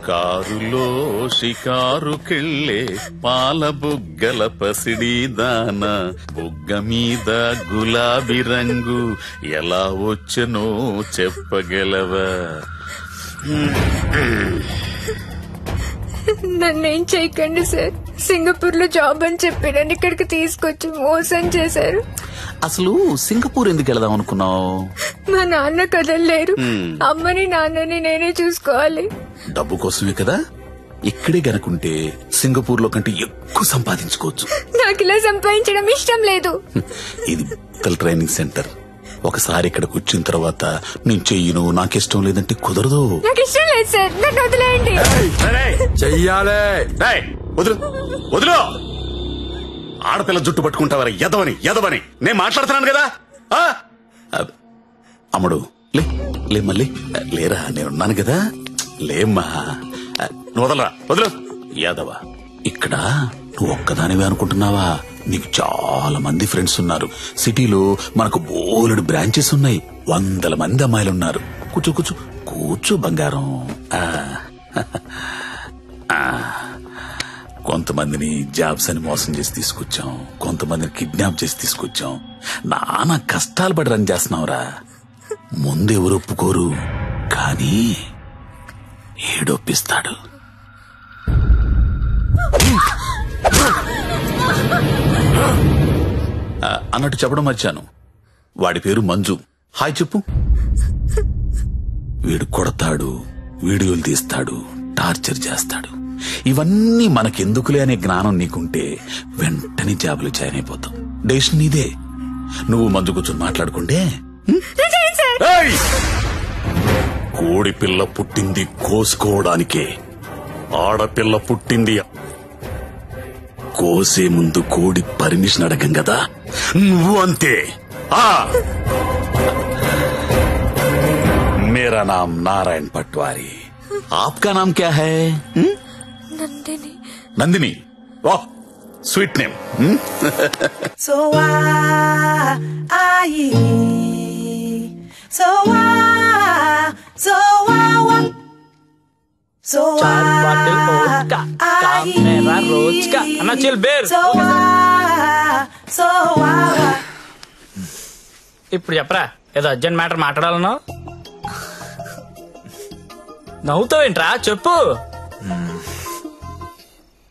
కారులో షికారుకెళ్ళే పాల బుగ్గల పసిడి దాన బుగ్గ మీద గులాబీ రంగు ఎలా వచ్చనో చెప్పగలవా? నన్నేం చేయకండి సార్. సింగపూర్ లో జాబ్ అని చెప్పి నన్ను ఇక్కడికి తీసుకొచ్చి మోసం చేశారు. అసలు సింగపూర్ ఎందుకు వెళదాం అనుకున్నావు? మా నాన్న కదలలేరు. అమ్మని నాన్నని నేనే చూసుకోవాలి. డబ్బు కోసమే కదా. ఇక్కడే గనుకుంటే సింగపూర్ లో కంటే ఎక్కువ సంపాదించుకోవచ్చు. నాకు ఇలా సంపాదించడం ఇష్టం లేదు. ఇది ట్రైనింగ్ సెంటర్. ఒకసారి ఇక్కడికి వచ్చిన తర్వాత నేను చెయ్యను, నాకిష్టం లేదంటే కుదరదు. నాకు ఇష్టం లేదు సార్, నన్ను వదిలేయండి. చెయ్యాలే. వదులు వదులు. ఆడపిల్ల జుట్టు పట్టుకుంటావరా? ఎదవని నేను మాట్లాడుతున్నాను కదా. అమ్ముడు లే మళ్ళీ లేరా, నేనున్నాను కదా. లేమ్మా, వదలరా, వదులు. యాదవ, ఇక్కడ నువ్వు ఒక్కదానివే అనుకుంటున్నావా? నీకు చాలా మంది ఫ్రెండ్స్ ఉన్నారు. సిటీలో మనకు బోలెడు బ్రాంచెస్ ఉన్నాయి. 100 మంది అమ్మాయిలున్నారు. కూర్చో కూర్చో కూర్చో బంగారం. కొంతమందిని జాబ్స్ అని మోసం చేసి తీసుకొచ్చాం, కొంతమందిని కిడ్నాప్ చేసి తీసుకొచ్చాం. నానా కష్టాలు పడి రన్ చేస్తున్నావురా. ముందెవరు ఒప్పుకోరు, కానీ ఏడొప్పిస్తాడు. అన్నట్టు చెప్పడం మర్చాను, వాడి పేరు మంజు. హాయ్ చెప్పు. వీడు కొడతాడు, వీడియోలు తీస్తాడు, టార్చర్ చేస్తాడు. ఇవన్నీ మనకెందుకులే అనే జ్ఞానం నీకుంటే వెంటనే జాబులు జాయిన్ అయిపోతాం. డెసిషన్ నీదే. నువ్వు మంజు కూర్చొని మాట్లాడుకుంటే. కోడి పిల్ల పుట్టింది కోసుకోవడానికే, ఆడపిల్ల పుట్టింది కోసే ముందు కోడి పర్మిషన్ అడగం కదా. నువ్వు అంతే. मेरा नाम नारायण पटवारी, आपका नाम क्या है? నందిని. నందిని, वाह स्वीट नेम. So ఇప్పుడు చెప్పరా, ఏదో అర్జెంట్ మ్యాటర్ మాట్లాడాలన్నా. నవ్వుతావేంట్రా, చెప్పు.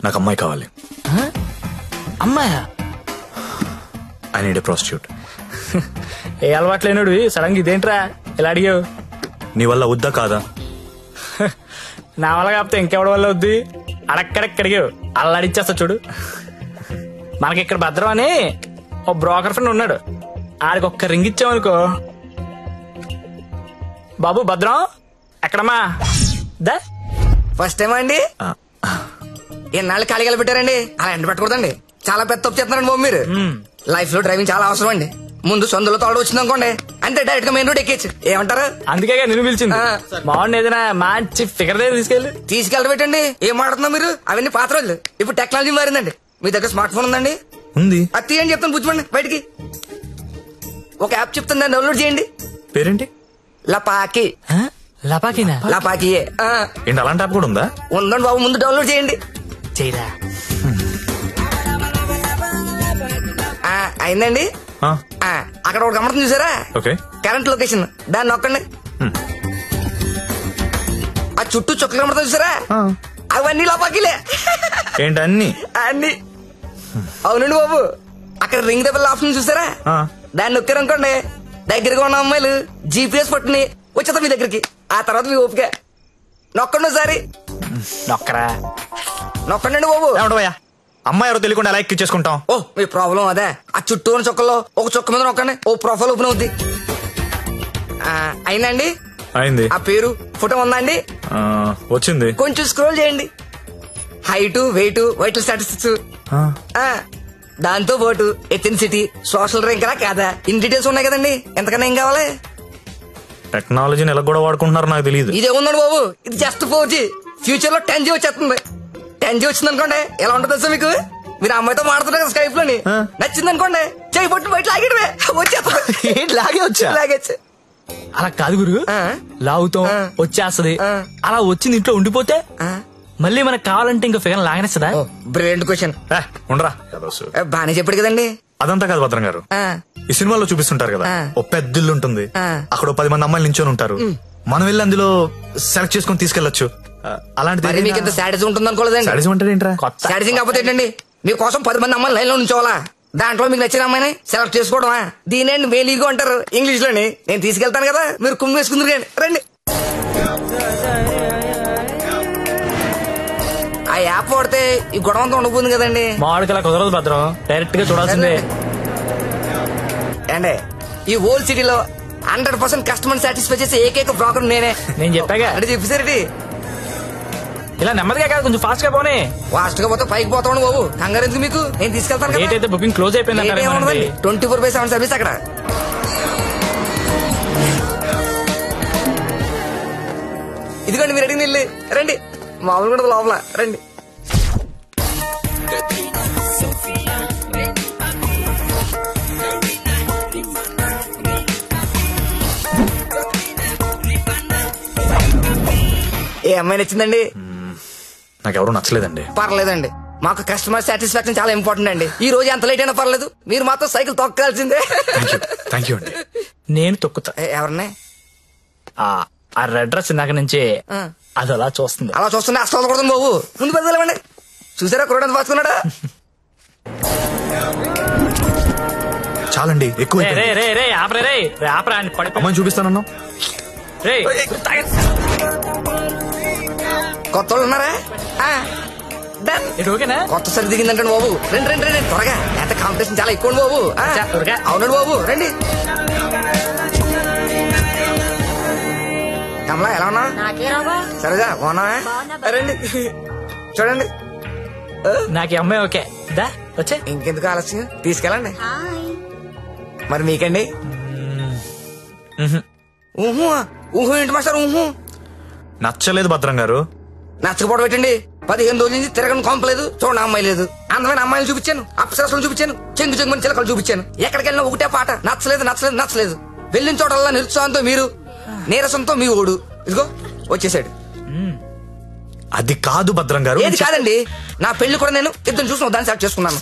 నాకు అమ్మాయి కావాలి. అమ్మాయా? I need a prostitute. ఏ అలవాట్లేనుడు సడన్ గా ఇదేంట్రా ఇలా అడిగావు? నీ వల్ల వద్దా కాదా? నా వల్ల కాకపోతే ఇంకెవడి వల్ల వద్దు. అడక్కడక్కడిగావు, అల్లాడిచ్చేస్తా చూడు. మనకి ఇక్కడ భద్రం అని ఓ బ్రోకర్ ఫ్రెండ్ ఉన్నాడు. ఆడికి ఒక్క రింగ్ ఇచ్చామనుకో. బాబు భద్రం ఎక్కడమ్మా? దా ఫస్ట్ టైం అండి. ఎన్నాళ్ళు ఖాళీగా పెట్టారండి, అలా ఎండ పెట్టకూడదండి. చాలా పెద్ద తప్పు చేస్తున్నారండి బాబు మీరు. లైఫ్ లో డ్రైవింగ్ చాలా అవసరం అండి. ముందు సొందులో తోడు వచ్చింది అనుకోండి, అంటే డైరెక్ట్ గా మెయిన్ రోడ్ ఎక్కేచ్చు. ఏమంటారు? అందుకే నిన్ను పిలిచింది. బాగుంది, ఏదైనా మంచి ఫిగర్ దగ్గర తీసుకెళ్ళి పెట్టండి. ఏం మాట్లాడుతున్నా మీరు? అవన్నీ పాత రోజులు. ఇప్పుడు టెక్నాలజీ మారిందండి. మీ దగ్గర స్మార్ట్ ఫోన్ ఉందండి? ఉంది. అది తీయండి, చెప్తాను పుచ్చుకోండి బయటికి. ఒక యాప్ చెప్తాను, దాన్ని డౌన్లోడ్ చేయండి. పేరేంటి? లపాకి. లపాకినా? లపాకియే. ఏంటి అలాంటి యాప్ కూడా ఉందా? ఉందండి బాబు, ముందు డౌన్లోడ్ చేయండి. చేయరా. అయిందండి. అక్కడ ఒక గమనం చూసారా? కరెంట్ లొకేషన్, దాన్ని నొక్కండి. ఆ చుట్టూ చుక్కలు కమడతా చూసారా? అవన్నీ లోపాకిలే. ఏంటి అన్ని? అన్ని. అవునండి బాబు, అక్కడ రింగ్ ద బెల్ ఆప్షన్ చూసారా? దాన్ని నొక్కారనుకోండి, దగ్గరగా ఉన్న అమ్మాయిలు జీపీఎస్ పట్టుని వచ్చేస్తా మీ దగ్గరికి. ఆ తర్వాత మీ ఓపిక. నొక్కండి ఒకసారి. నొక్కరా. నొక్కండి బాబు. అమ్మాయి ఎవరో తెలియకుండా ఎలా ఎక్కించేసుకుంటాం? ఓ మీ ప్రాబ్లం అదే. ఆ చుట్టూ ఉన్న చుక్కల్లో ఒక చుక్క మీద నొక్కండి, ఓ ప్రొఫైల్ ఓపెన్ అవుద్ది. అయిందండి? అయింది. ఆ పేరు ఫోటో ఉందా అండి? వచ్చింది. కొంచెం స్క్రోల్ చేయండి. హైట్, వెయిట్, వైటల్ స్టాటిస్టిక్స్, దాంతో పాటు ఎథెన్సిటీ, సోషల్ ర్యాంక్ కాదా, ఇన్ డీటెయిల్స్ ఉన్నాయి కదండి. ఎంతకన్నా ఏం కావాలి? టెక్నాలజీని ఎలా కూడా వాడుకుంటున్నారో నాకు తెలియదు. ఇదే ఉందండి బాబు, ఇది జస్ట్ 4G. ఫ్యూచర్ లో 10G వచ్చేస్తుంది. 10G వచ్చింది అనుకోండి, ఎలా ఉంటుంది సార్ మీకు? మీరు అమ్మాయితో మాడుతున్నారు స్కైప్ లోని, నచ్చింది అనుకోండి, చేయి పట్టు బయట లాగేయడమే, వచ్చేస్తా. లాగే వచ్చా? లాగేచ్చు. అలా కాదు గురు, లాగుతాం వచ్చేస్తది, అలా వచ్చింది ఇంట్లో ఉండిపోతే మళ్ళీ మనకు కావాలంటే ఇంకా ఫిగర్ లాగనేస్తుందా? Brilliant question. ఉండరా బానే చెప్పాడు కదండి. అదంతా కాదు భద్రం గారు, ఈ సినిమాలో చూపిస్తుంటారు కదా ఓ పెద్ద ఇల్లు ఉంటుంది, అక్కడ 10 మంది అమ్మాయిలు నించొని ఉంటారు, మనం వెళ్ళి అందులో సెలెక్ట్ చేసుకుని తీసుకెళ్లొచ్చు. అలాంటిది మీకు ఎంత సాడిజం ఉంటుంది అనుకోలేదండి. సాడిజం అంటే ఏంట్రా? సాడిజం కాకపోతే ఏంటండి, మీకోసం 10 మంది అమ్మాయిలు లైన్ లో ఉంచోవాలా, దాంట్లో మీకు నచ్చిన అమ్మాయిని సెలెక్ట్ చేసుకోవడమా? దీనేండి మేలీగో అంటారు ఇంగ్లీష్ లోని. నేను తీసుకెళ్తాను కదా, మీరు కుమ్మి వేసుకుందరు రండి. ఆ యాప్ వాడితే ఈ గొడవ అంతా ఉండబోతుంది కదండి. మామిడికి అలా కుదరదు భద్రం, డైరెక్ట్ గా చూడాల్సిందే. అండి ఈ హోల్ సిటీలో 100% కస్టమర్ సాటిస్ఫై చేసే ఏకైక బ్రోకర్ నేనే. నేను చెప్పాగా అంటే చెప్పేసరికి ఇలా నెమ్మదిగా కాదు, కొంచెం ఫాస్ట్ గా పోనీ. ఫాస్ట్ గా పోతే పైకి పోతాను బాబు, కంగారు ఎందుకు మీకు, నేను తీసుకెళ్తాను కదా. డేట్ అయితే బుకింగ్ క్లోజ్ అయిపోయింది 24/7 సర్వీస్ అక్కడ. ఇదిగోండి మీరు అడిగిన ఇల్లు, రండి. మామూలు కూడా లోపల రండి. ఏ అమ్మాయి నచ్చిందండి? నాకెవరూ నచ్చలేదండి. పర్లేదండి, మాకు కస్టమర్ సాటిస్ఫాక్షన్ చాలా ఇంపార్టెంట్ అండి. ఈ రోజు ఎంత లేట్ అయినా పర్లేదు, మీరు మాత్రం సైకిల్ తొక్కాల్సిందే. థ్యాంక్ యూ అండి. నేను తొక్కుతా. ఎవరిని? ఆ రెడ్ డ్రెస్ ఇందాక నుంచి అది అలా చూస్తుంది. అలా చూస్తుండే అసలు వదలకూడదు బాబు, ముందు పెద్దలేమండి. చూసారా కురడానికి పాసుకున్నాడా? చాలండి, ఎక్కువ అమ్మాయిని చూపిస్తానన్నా. కొత్త వాళ్ళు ఉన్నారా? కొత్త సరి దిగిందంటే బాబు, రండి రండి రండి త్వరగా, ఎంత కాంపిటీషన్ చాలా ఎక్కువ బాబు. అవునండి బాబు, రండి. కమలా ఎలా ఉన్నా? సరేగా బాగున్నావా? రండి చూడండి. నాకు ఈ అమ్మాయి ఓకే, దా వచ్చే. ఇంకెందుకు ఆలస్యం, తీసుకెళ్ళండి. మరి మీకండి? ఊహు ఊహు ఏంటి మాస్టర్? ఊహు నచ్చలేదు భద్రం గారు. నచ్చకపోవడం పెట్టండి. 15 రోజుల నుంచి తిరగని కొంపలేదు, చూడండి అమ్మాయి లేదు. అందమైన అమ్మాయిలు చూపించాను, అప్సరసలు చూపించాను, చెంగు చెంగుని చిలకలు చూపించాను. ఎక్కడికి వెళ్ళినా ఒకటే పాట, నచ్చలేదు నచ్చలేదు నచ్చలేదు. వెళ్ళిన చోటల్లా నిరుత్సాహంతో మీరు, నీరసంతో మీ ఓడు. ఇదిగో వచ్చేసాడు. అది కాదు భద్రం గారు. ఏది కాదండి, నా పెళ్లి కూడా నేను ఇద్దరు చూసిన దాన్ని సెలెక్ట్ చేసుకున్నాను.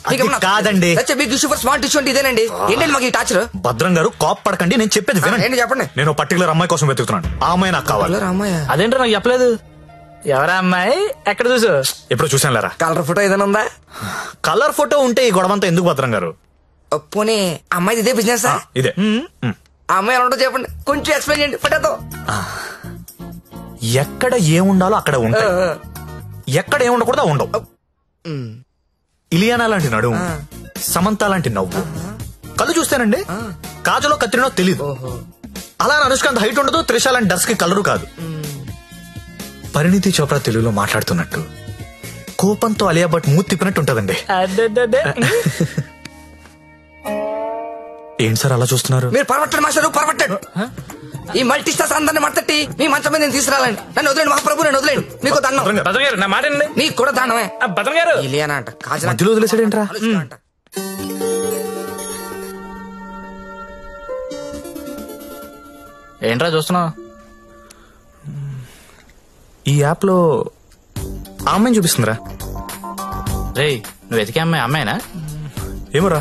కాదండి, big issue for smart issue అంటే ఇదేనండి. ఏంటండి మాకు ఈ టాచర్? భద్రం గారు కోప్ పడకండి, నేను చెప్పేది వినండి. చెప్పండి. నేను పర్టికులర్ అమ్మాయి కోసం వెతుకుతున్నాను, ఆ అమ్మాయి నాకు కావాలి. అదేంటో నాకు చెప్పలేదు. ఎవరా అమ్మాయి? ఎక్కడ చూసు? ఎప్పుడు చూసాను లేరా. కలర్ ఫోటో ఏదైనా ఉందా? కలర్ ఫోటో ఉంటే ఈ గొడవంతా ఎందుకు భద్రం గారు? పోనీ అమ్మాయి ఇదే బిజినెస్? ఇదే. ఆ అమ్మాయి ఎలా ఉంటుందో చెప్పండి, కొంచెం ఎక్స్ప్లెయిన్ చేయండి ఫోటోతో. ఎక్కడ ఏముండాలో అక్కడ ఉంటాయి, ఎక్కడ ఏముండకూడదా ఉండవు. ఇలియానా లాంటి నడుము, సమంత లాంటి నవ్వు, కళ్ళు చూస్తేనండి కాజలో కత్తిరినో తెలీదు. అలా అనుష్కాంత్ హైట్ ఉండదు, త్రిష లాంటి డస్ కి కలరు కాదు. పరిణితి చోప్రా తెలుగులో మాట్లాడుతున్నట్టు, కోపంతో అలియా భట్ మూతి తిప్పినట్టు ఉంటదండి. ఏంటి సార్ అలా చూస్తున్నారు? మీరు పరమట్టండి మాస్టర్, పరమట్టండి. ఈ మల్టీ స్టార్స్ అందరిని మట్టట్టి మీ మంచం మీద నేను తీసుకురాలండి. నన్ను వదిలేండి మహాప్రభు, నన్ను వదిలేండి. మీకు దండం. భద్రం గారు నా మాట అండి, నీకు కూడా దండమే. భద్రం గారు ఇలియానా అంట, కాజల్ మధ్యలో వదిలేసాడేంట్రా? ఏంట్రా చూస్తున్నావు? ఈ యాప్ లో ఆ అమ్మాయిని చూపిస్తుందిరా. రే నువ్వు వెతికే అమ్మాయి అమ్మాయినా? ఏమోరా,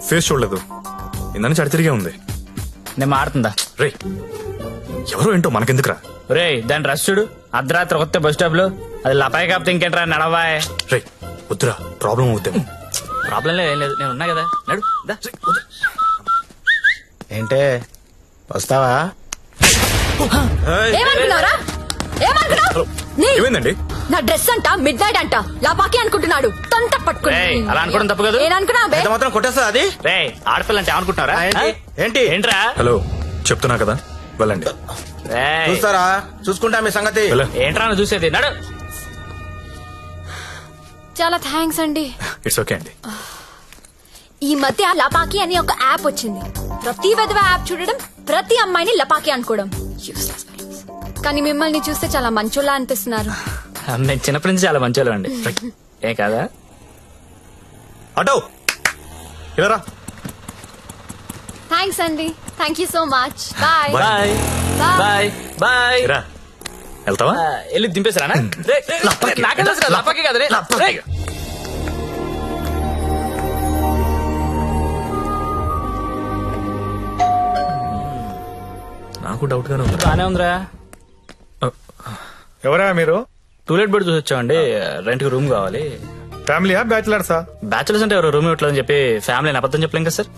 ఫేస్ చూడలేదు, ఇందని చడి తిరిగే ఉంది. నేను మారుతుందా? రే ఎవరో ఏంటో మనకెందుకురా. రే దాని రష్ చూడు, అర్ధరాత్రి కొత్త బస్ స్టాప్ లో. అది లపాయి కాపుతే ఇంకేంట్రా నడవాయ్. రే వద్దురా, ప్రాబ్లం అవుతాము. ప్రాబ్లం లేదు, ఏం లేదు, నేను ఉన్నా కదా, నడు. ఏంటే వస్తావా? ఏమనుకున్నారా? ఏమనుకున్నావు? ఏమైందండి? నా డ్రెస్ అంట మిడ్ నైట్ అంట లపాకి అనుకుంటున్నాడు, తొంత పట్టుకుని. అలా అనుకోవడం తప్పు కదా. ఏమనుకున్నా మాత్రం కొట్టేస్తా అది. రే ఆడపిల్ల అంటే ఏమనుకుంటున్నారా? ఏంటి ఏంట్రా? హలో చెప్తున్నా కదా, వెళ్ళండి. చూస్తారా, చూసుకుంటా మీ సంగతి. ఏంట్రా నువ్వు చూసేది, నడు. చాలా థ్యాంక్స్ అండి. ఇట్స్ ఓకే అండి. ఈ మధ్య లపాకి అని ఒక యాప్ వచ్చింది. ప్రతి విధవ యాప్ చూడడం, ప్రతి అమ్మాయిని లపాకి అనుకోవడం. కానీ మిమ్మల్ని చూస్తే చాలా మంచోళ్ళ అనిపిస్తున్నారు. నేను చిన్నప్పటి నుంచి చాలా మంచోళ్ళు అండి. ఏ కాదా? అటో ఇలా థ్యాంక్స్ అండి. Thank you so much. Bye bye bye bye. రా వెళ్తావా? వెళ్ళి దింపేసారా? నాకే తెలుసు కదా, లపాకి కదా రే. రేయ్. నాకు డౌట్ గానే ఉంది. బానే ఉందిరా. ఎవరా మీరు? టూలెట్ బెడ్ చూసి వచ్చామండి. రెంట్ కి రూమ్ కావాలి. ఫ్యామిలీయా బ్యాచిలర్సా? బ్యాచులర్స్ అంటే ఎవరు రూమ్ ఇవ్వట్లేదని చెప్పి ఫ్యామిలీ అబద్ధం చెప్పలేం కదా సార్.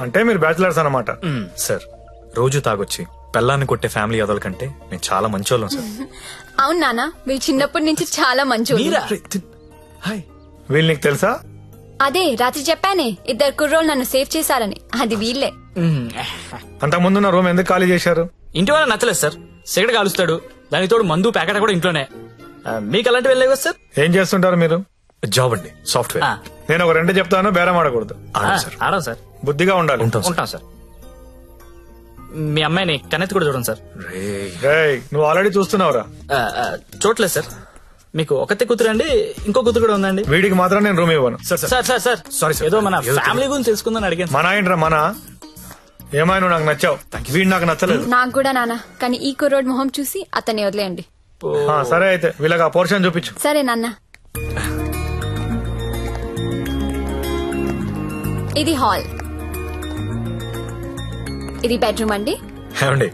అంటే మీరు బ్యాచిలర్స్ అన్నమాట. సార్ రోజు తాగొచ్చి పెళ్ళాన్ని కొట్టే ఫ్యామిలీ అదల కంటే మేము చాలా మంచోళ్ళం సార్. అవును నాన్న, మీరు చిన్నప్పటి నుంచి చాలా మంచి. హాయ్ వీళ్ళు నీకు తెలుసా? అదే రాత్రి చెప్పానే, 2 కుర్రోళ్ళు నన్ను సేవ్ చేశారని. అది వీళ్ళే. అంతకు ముందున్న రూమ్ ఎందుకు ఖాళీ చేశారు? ఇంటి వాళ్ళ నచ్చలేదు సార్. సిగరెట్ కాలుస్తాడు, దానికి తోడు మందు ప్యాకెట్ కూడా ఇంట్లోనే. మీకు అలాంటివి వెళ్ళలేవు కదా సార్. ఏం చేస్తుంటారు మీరు? జాబ్ అండి, సాఫ్ట్వేర్. నేను ఒక 2 చెప్తాను, బేరం ఆడకూడదు. ఆడం సార్. బుద్ధిగా ఉండాలి. ఉంటాం సార్. మీ అమ్మాయిని కన్నెత్తి కూడా చూడండి సార్. రేయ్, నువ్వు ఆల్రెడీ చూస్తున్నావురా. చూడలేదు సార్. మీకు ఒకతే కూతురు అండి, ఇంకో కూతురు కూడా ఉందండి. వీడికి మాత్రం నేను రూమ్ ఇవ్వను. Sir sir sir sorry sir. ఏదో మన ఫ్యామిలీ గురించి తెలుసుకుందని అడిగాను. మన ఏంట్రా మన? ఏమైనా నాకు నచ్చావు, వీడు నాకు నచ్చలేదు. నాకు కూడా నాన్న, కానీ ఈ కుర్రోడ్ మొహం చూసి అతన్ని వదిలేయండి. సరే అయితే వీళ్ళకి ఆ పోర్షన్ చూపించు. సరే నాన్న. ఇది హాల్, ఇది బెడ్రూమ్ అండి. ఏమండి,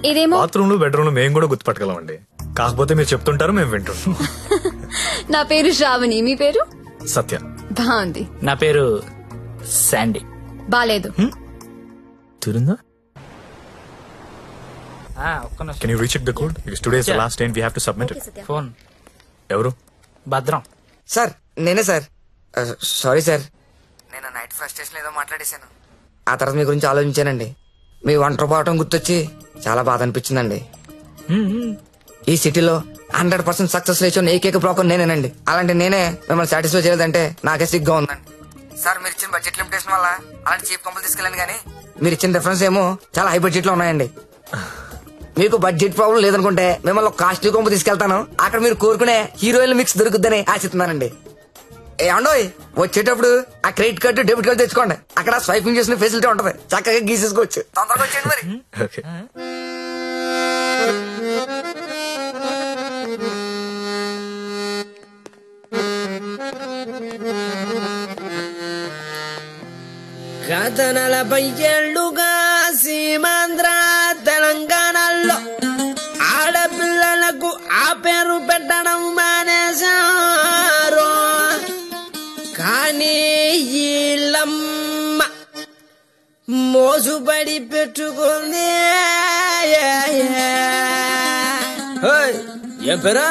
ఇదేమో బాత్రూమ్ బెడ్రూమ్ మేము కూడా గుర్తుపట్టగలమండి. కాకపోతే మీరు చెప్తుంటారు, మేము వింటుంటాం. నా పేరు శ్రావణి, మీ పేరు? సత్య. బాగుంది. నా పేరు శాండీ. బాలేదు. తిరుందా? ఒక్క నిమిషం. Can you recheck the code? Because today is the last day and we have to submit it. Phone. ఎవరు? భద్రం. సార్ నేనే సార్. సారీ సార్, నేను నైట్ ఫ్రస్ట్రేషన్ ఏదో మాట్లాడేశాను. ఆ తర్వాత మీ గురించి ఆలోచించానండి. మీ ఒంటరి పోవటం గుర్తొచ్చి చాలా బాధ అనిపించిందండి. ఈ సిటీలో 100% సక్సెస్ రేషన్ ఏకైక బ్రోకర్ నేనేనండి. అలాంటి నేనే మిమ్మల్ని సాటిస్ఫై చేయలేదంటే నాకే సిగ్గా ఉందండి. సార్ మీరు ఇచ్చిన బడ్జెట్ లిమిటేషన్ వల్ల అలాంటి చీప్ కంపెనీ తీసుకెళ్ళండి, కానీ మీరు ఇచ్చిన రిఫరెన్స్ ఏమో చాలా హై బడ్జెట్ లో ఉన్నాయండి. మీకు బడ్జెట్ ప్రాబ్లం లేదనుకుంటే మిమ్మల్ని ఒక కాస్ట్లీ కొంపు తీసుకెళ్తాను. అక్కడ మీరు కోరుకునే హీరోయిన్ మిక్స్ దొరుకుద్దని ఆశిస్తున్నానండి. ఏమండోయ్, వచ్చేటప్పుడు ఆ క్రెడిట్ కార్డు డెబిట్ కార్డు తెచ్చుకోండి. అక్కడ స్వైపింగ్ చేసిన ఫెసిలిటీ ఉంటది, చక్కగా గీసేసుకోవచ్చు. తొందరగా వచ్చేయండి మరి. Okay. గత 40 ఏళ్లుగా సీమాంధ్ర తెలంగాణలో ఆడపిల్లలకు ఆ పేరు పెట్టడం మానేశారు. కానీ ఈళ్ళమ్మ మోసుబడి పెట్టుకుంది. ఏం పేరా?